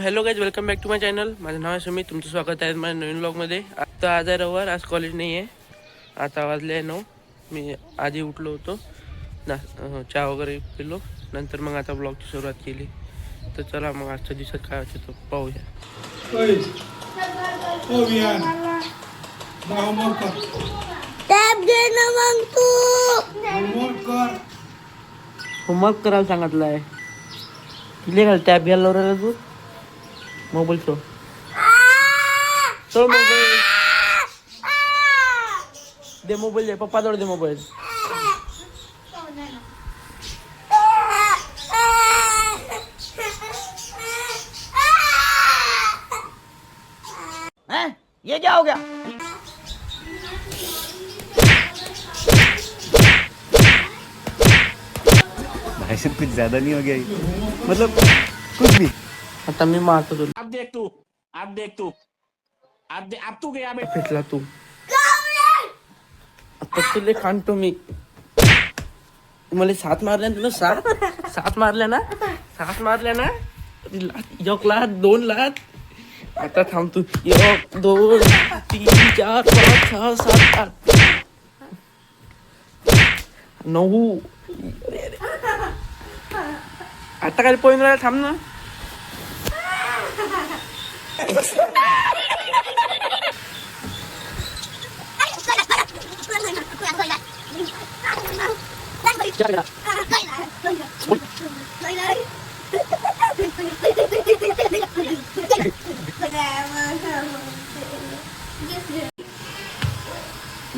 Hello guys, welcome back to my channel. माझं नाव आहे सुमित. तुमचं स्वागत आहे माझ्या नवीन ब्लॉगमध्ये. आता आज आहे रविवार, आज कॉलेज नाही आहे. आता वाजले आहे 9. मी आधी उठलो होतो चहा वगैरे पिलो, नंतर मग आता ब्लॉगची सुरुवात केली. तर चला मग आजच्या दिवसात काय होते तो पाहूया. होमवर्क करायला सांगितलं आहे. किती घाल टॅब घ्यायला लावला तू मोबाईल तो मोबाईल दे, मोबाईल दे, पप्पा जवळ दे मोबाईल. ये क्या हो गया? भाई साहब कुछ ज्यादा नहीं हो गया ये? मतलब कुछ भी. आता मी मारतो तुला. अब देख तू अब तू गया बे. भेटला तू आता तुले खांडतो मी. मला 7 मारल्या ना तुला. 7 मारल्या ना. 7 मारल्या ना. एक लात 2 लात. आता थांब तू. 1 2 3 4 5 6 7 8 9. आता काय पॉईंट राहिला, थांब ना.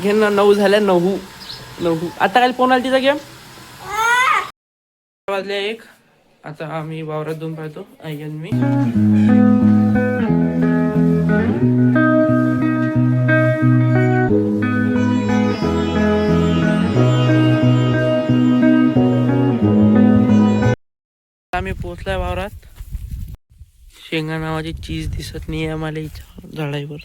घे ना. 9 झाल्या. 9 आता काय फोन आला तिचा गेम. वाजले 1. आता आम्ही वावरात जाऊन पाहतो आई आणि मी. आम्ही पोहोचलाय वावरात. शेंगा नावाची चीज दिसत नाही आहे आम्हाला इथं झाडावर.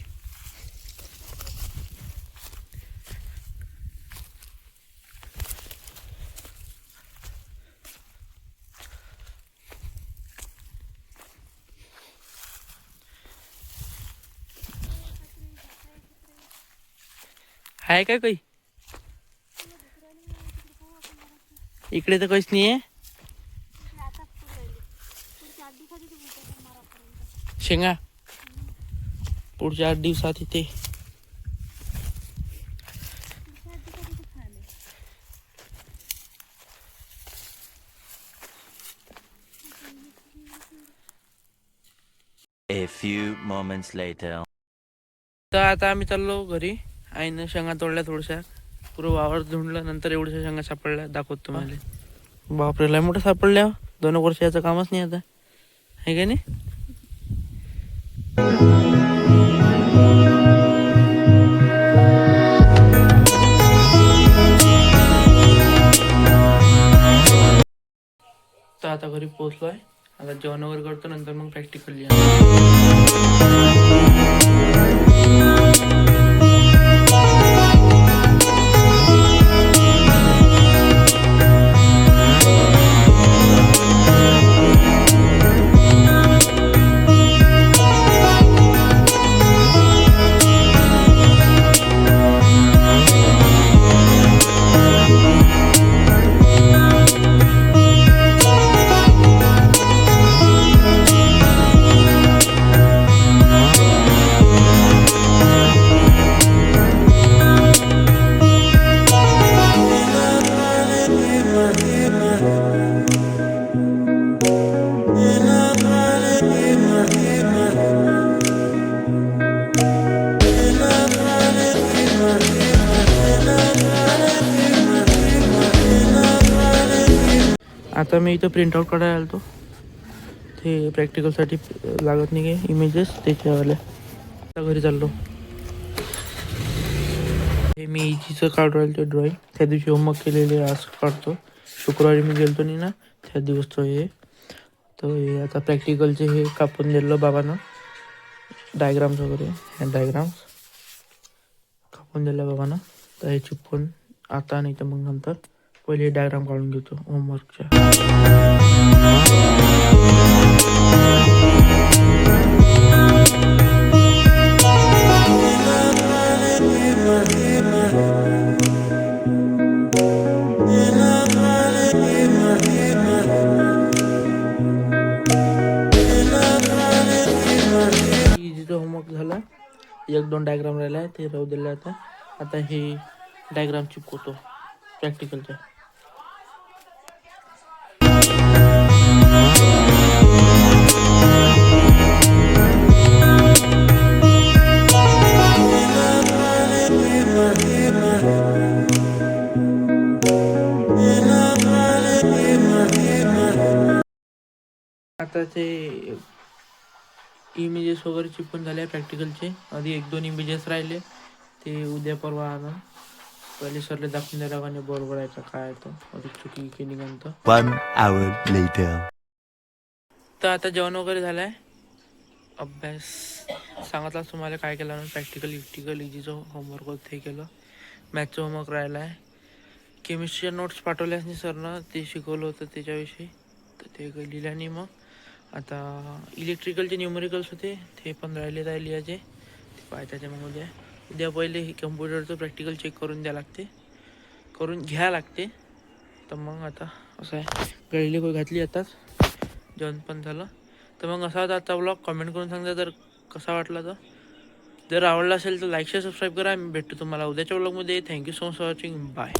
आहे काय काही इकडे तर काहीच नाही आहे. शेंगा पुढच्या 8 दिवसात इथे. A few moments later. तर आता आम्ही चाललो घरी. आईनं शेंगा तोडल्या थोड्याशा. पुरं वावर धुंडलं. नंतर एवढ्याशा शेंगा सापडल्या. दाखवत तुम्हाला. बापरे, लय मोठं सापडल्या. 2 वर्ष याचं कामच नाही आता, आहे का नाही. तर आता घरी पोहोचलोय. आता जेवण वगैरे करतो, नंतर मग प्रॅक्टिकल लिहा. आता मी इथं प्रिंटआउट काढायला आलो. ते प्रॅक्टिकलसाठी लागत नाही काय इमेजेस त्याच्यावाल्या. आता घरी चाललो. हे मी इजीचं काढू राहिलो ते ड्रॉइंग. त्या दिवशी होमवर्क केलेले आज काढतो. शुक्रवारी मी गेलतो नाही ना, त्या दिवसचं हे. तर हे आता प्रॅक्टिकलचे हे कापून दिलं बाबांना. डायग्राम्स वगैरे हे डायग्राम्स कापून दिलं बाबांना. तर हे चिपकून आता नाही तर मग नंतर पहिले डायग्राम काढून घेतो होमवर्कच्या. एक 2 डायग्राम राहिला आहे ते राहू दिले आता हे डायग्राम चिपकवतो प्रॅक्टिकलच्या. आता ते इमेजेस वगैरे चिपकून झाले प्रॅक्टिकलचे. आधी 1-2 इमेजेस राहिले ते उद्या परवा आणा. पहिले सरला दाखवून द्यायला आणि बरोबर आहे का काय तो अधिक चुकी केली नंतर. 1 hour later. तर आता जेवण वगैरे झालं आहे. अभ्यास सांगितलाच तुम्हाला काय केलं ना, प्रॅक्टिकल इजीचं होमवर्क होतं ते केलं. मॅथचं होमवर्क राहिला आहे. केमिस्ट्रीच्या नोट्स पाठवल्यास नाही सरनं, ते शिकवलं होतं त्याच्याविषयी तर ते काही लिहिलं नाही. मग आता इलेक्ट्रिकलचे न्यूमरिकल्स होते ते पण राहिले लिहायचे ते पाहायचे. मग उद्या पहिले हे कम्प्युटरचं प्रॅक्टिकल चेक करून घ्या लागते. तर मग आता असं आहे, गळीले कोई घातली आताच, जेवण पण झालं. तर मग असा होता आजचा ब्लॉग. कमेंट करून सांगा जर कसा वाटला. तर जर आवडला असेल तर लाईक शेअर सबस्क्राईब करा. मी भेटतो तुम्हाला उद्याच्या ब्लॉगमध्ये. Thank you so much for watching. Bye.